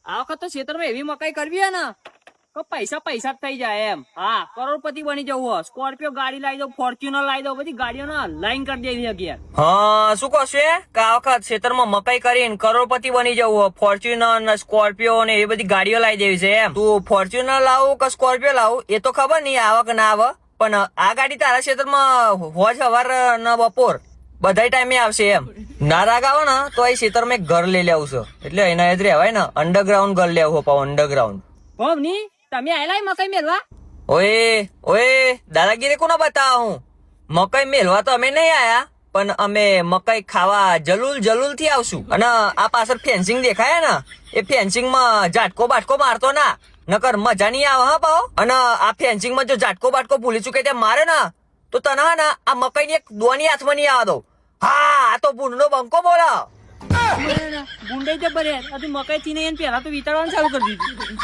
આ વખત તો ખેતરમાં એવી મકાઈ કરવી હે ને તો પૈસા પૈસા જ થઈ જાય એમ. હા, કરોડપતિ બની જવું હોય. સ્કોર્પિયો ગાડી લાવી દો, ફોર્ચ્યુનર લાવી દો, બધી ગાડીઓને લાઈન કરી દેવી અગિયાર. હા, શું કહો છો કે આ વખત ખેતરમાં મકાઈ કરીને કરોડપતિ બની જવું હોય, ફોર્ચ્યુનર ને સ્કોર્પિયો ને એ બધી ગાડીઓ લાવી દેવી છે એમ. તું ફોર્ચ્યુનર લાવું કે સ્કોર્પિયો લાવું એ તો ખબર નહીં આવે કે ના આવે, પણ આ ગાડી તારા ખેતરમાં હોજ સવાર ને બપોર બધા ટાઈમે આવશે એમ. ના રાગ આવે ને તો એ ખેતરમાં એક ઘર લઈ લેવું છે, એટલે એના જ રહેવાય ને. અંડરગ્રાઉન્ડ ઘર લેવું હોય, અંડરગ્રાઉન્ડ. ભવની તમે આયલા મકાઈ મેળવા? ઓએ ઓએ, દાદાગીરી કોને બતાવા હું? મકાઈ મેળવા તો અમે નહીં આયા, પણ અમે મકાઈ ખાવા જલુલ થી આવશું. અને આ પાછળ ફેન્સિંગ દેખાય ને, એ ફેન્સિંગ માં ઝાટકો બાટકો મારતો ના, નકર મજા નહીં આવે. હા પાઓ. અને આ ફેન્સિંગ માં જો ઝાટકો બાટકો ભૂલી ચૂકે ત્યાં મારે ને તો તને હે ને આ મકાઈ ની એક દોની હાથમાં નહીં આવે દો. હા, આ તો ભૂંડનો બંકો બોલા. ગુંડાઈ જબર યાર. હજુ મકાઈ થી નહીં પેલા તો વિચારવાનું ચાલુ કરી દીધું.